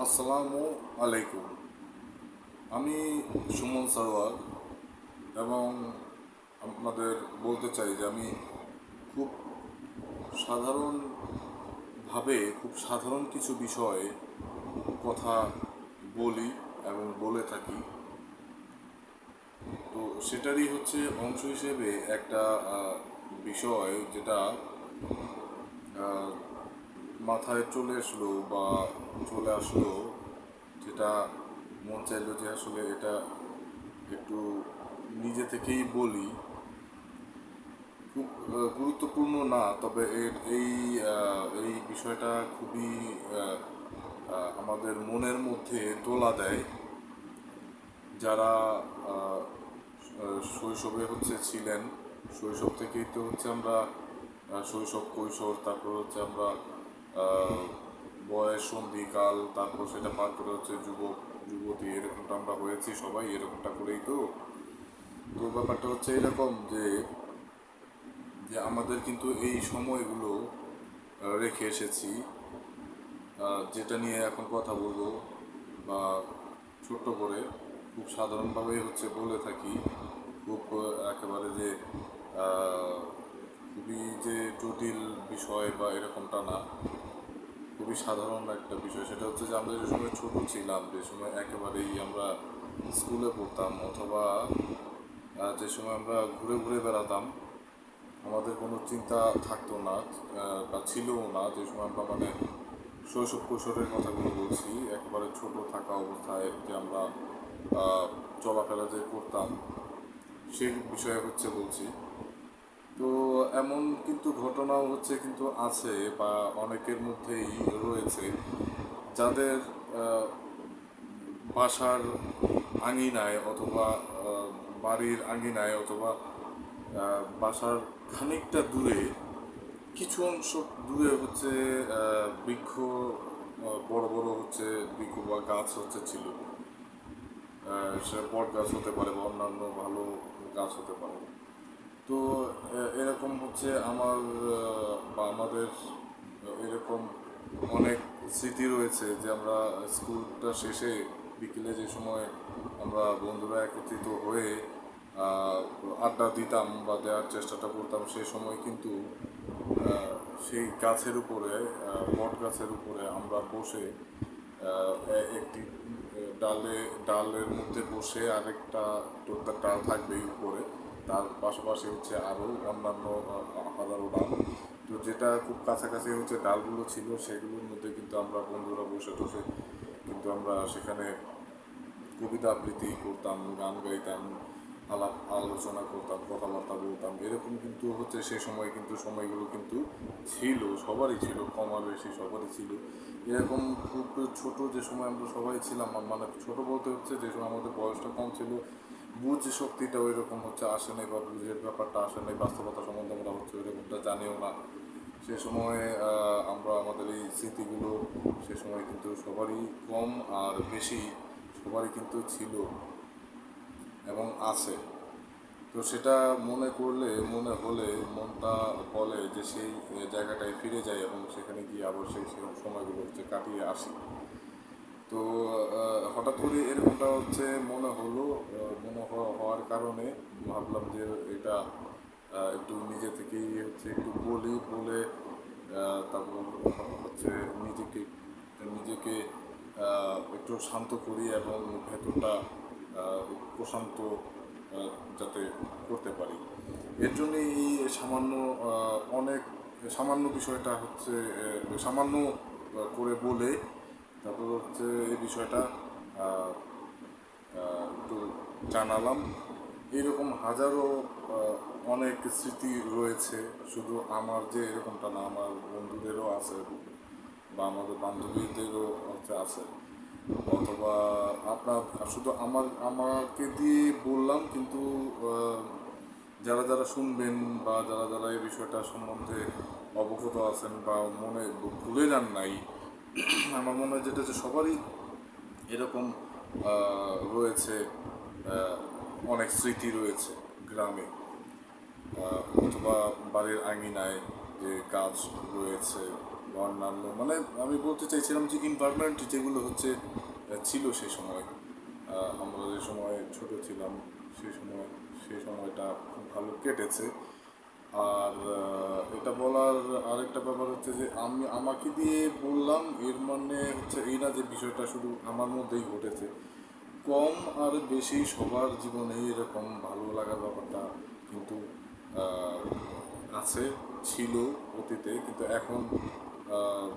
আসসালামু আলাইকুম। আমি সুমন সারোয়ার এবং আপনাদের বলতে চাই যে আমি খুব খুব সাধারণ কিছু বিষয়ে কথা বলি এবং বলে থাকি। তো সেটারই হচ্ছে অংশ হিসেবে একটা বিষয় যেটা আহ, মাথায় চলে আসলো, যেটা মন চাইলো যে আসলে এটা একটু নিজে থেকেই বলি। খুব গুরুত্বপূর্ণ না, তবে এই বিষয়টা খুবই আহ, আমাদের মনের মধ্যে দোলা দেয়। যারা আহ, শৈশবে ছিলেন, শৈশব থেকেই তো আমরা শৈশব কৈশোর, তারপর আমরা আহ, বয়স সন্ধিকাল, তারপর সেটা পার করে যুবক যুবতী, এরকমটা আমরা হয়েছি সবাই, এরকমটা করেই তো। তো ব্যাপারটা এরকম যে যে আমাদের কিন্তু এই সময়গুলো রেখে এসেছি, যেটা নিয়ে এখন কথা বলবো বা ছোট্ট করে খুব সাধারণভাবেই বলে থাকি। খুব একেবারে যে আহ, খুবই যে জটিল বিষয় বা এরকমটা না, খুবই সাধারণ একটা বিষয়। সেটা যে আমরা যে সময় ছোট ছিলাম, যে সময় একেবারেই আমরা স্কুলে পড়তাম, অথবা যে সময় আমরা ঘুরে ঘুরে বেড়াতাম, আমাদের কোনো চিন্তা থাকতো না, বা ছিলও না। যে সময় আমরা শৈশব কৈশোরের কথাগুলো বলছি, একেবারে ছোট থাকা অবস্থায় যে আমরা চলাফেরা যে করতাম, সেই বিষয়ে বলছি। তো এমন কিন্তু ঘটনাও কিন্তু আছে, বা অনেকের মধ্যেই রয়েছে, যাদের বাসার আঙিনায় অথবা বাড়ির আঙিনায় অথবা বাসার খানিকটা দূরে, কিছু অংশ দূরে বৃক্ষ, বড় বড় বৃক্ষ বা গাছ ছিল। সে বট গাছ হতে পারে বা অন্যান্য ভালো গাছ হতে পারে। তো এরকম আমার বা আমাদের এরকম অনেক স্মৃতি রয়েছে, যে আমরা স্কুলটা শেষে বিকেলে যে সময় আমরা বন্ধুরা একত্রিত হয়ে আহ, আড্ডা দিতাম বা দেওয়ার চেষ্টাটা করতাম, সেই সময় কিন্তু সেই গাছের উপরে, বট গাছের উপরে আমরা বসে একটি ডালের মধ্যে বসে, আরেকটা টোটাল ডাল থাকবেই উপরে, তার পাশাপাশি আরও অন্যান্য হাজারো ডাল। তো যেটা খুব কাছাকাছি ডালগুলো ছিল, সেগুলোর মধ্যে কিন্তু আমরা বন্ধুরা বসে বসে কিন্তু আমরা সেখানে কবিতা আবৃত্তি করতাম, গান গাইতাম, আলাপ আলোচনা করতাম, কথাবার্তা বলতাম। এরকম কিন্তু সেই সময় কিন্তু সময়গুলো কিন্তু ছিল, সবারই ছিল, কম আর বেশি সবারই ছিল। এরকম খুব ছোট যে সময় আমরা সবাই ছিলাম, ছোট বলতে যে সময় আমাদের বয়সটা কম ছিল, বুঝ শক্তিটা ওই রকম আসে নাই, বা বুঝের ব্যাপারটা আসে নাই, বাস্তবতা সম্বন্ধে আমরা ওই রকমটা জানিও না। সে সময় আমরা আমাদের এই স্মৃতিগুলো সে সময় কিন্তু সবারই কম আর বেশি, সবারই কিন্তু ছিল এবং আছে। তো সেটা মনে হলে মনটা বলে যে সেই জায়গাটায় ফিরে যায় এবং সেখানে গিয়ে আবার সেই সেই সময়গুলো কাটিয়ে আসি। তো হঠাৎ করে এরকমটা মনে হলো, হওয়ার কারণে ভাবলাম যে এটা একটু নিজে থেকেই একটু বলে তারপর হচ্ছে নিজেকে নিজেকে একটু শান্ত করি এবং ভেতরটা প্রশান্ত যাতে করতে পারি। এর জন্য এই সামান্য অনেক সামান্য বিষয়টা সামান্য করে বলে, তারপর এই বিষয়টা আহ, একটু জানালাম। এইরকম হাজারো অনেক স্মৃতি রয়েছে, শুধু আমার যে এরকমটা না, আমার বন্ধুদেরও আছে বা আমাদের বান্ধবীদেরও আছে। অথবা আপনার শুধু আমাকে দিয়ে বললাম, কিন্তু যারা যারা শুনবেন বা যারা যারা এই বিষয়টা সম্বন্ধে অবগত আছেন বা মনে ভুলে যান নাই, আমার মনে হয় যেটা যে সবারই এরকম রয়েছে, অনেক স্মৃতি রয়েছে গ্রামে, অথবা বাড়ির আঙিনায় যে গাছ রয়েছে, বা অন্যান্য মানে আমি বলতে চাইছিলাম যে এনভায়রনমেন্ট যেগুলো হচ্ছে ছিল সেই সময়, আমরা যে সময় ছোট ছিলাম সেই সময়, সেই সময়টা খুব ভালো কেটেছে। আর এটা বলার আরেকটা ব্যাপার হচ্ছে যে আমি আমাকে দিয়ে বললাম এর মানে হচ্ছে এই না যে বিষয়টা শুধু আমার মধ্যেই ঘটেছে। কম আর বেশি সবার জীবনেই এরকম ভালো লাগার ব্যাপারটা কিন্তু আহ, আছে, ছিল অতীতে, কিন্তু এখন আহ,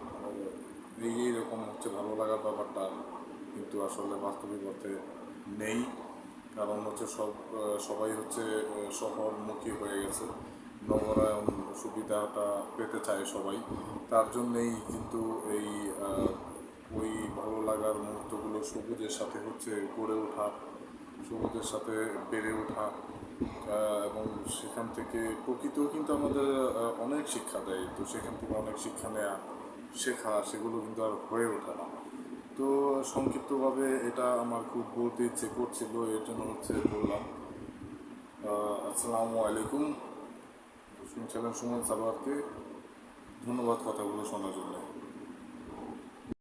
এইরকম হচ্ছে ভালো লাগার ব্যাপারটা কিন্তু আসলে বাস্তবিক অর্থে নেই। কারণ হচ্ছে সবাই হচ্ছে শহরমুখী হয়ে গেছে, নগরায়ণ সুবিধাটা পেতে চায় সবাই। তার জন্যেই কিন্তু এই ওই ভালো লাগার মুহূর্তগুলো সবুজের সাথে হচ্ছে গড়ে ওঠা, সবুজের সাথে বেড়ে ওঠা, এবং সেখান থেকে প্রকৃতিও কিন্তু আমাদের অনেক শিক্ষা দেয়। তো সেখান থেকে অনেক শিক্ষা নেওয়া, শেখা, সেগুলো কিন্তু আর হয়ে ওঠে না। তো সংক্ষিপ্তভাবে এটা আমার খুব বলতে ইচ্ছে করছিল, এর জন্য হচ্ছে বললাম। আসসালামু আলাইকুম, শুনছিলেন সুমন সালোয়ারকে। ধন্যবাদ কথাগুলো শোনার জন্য।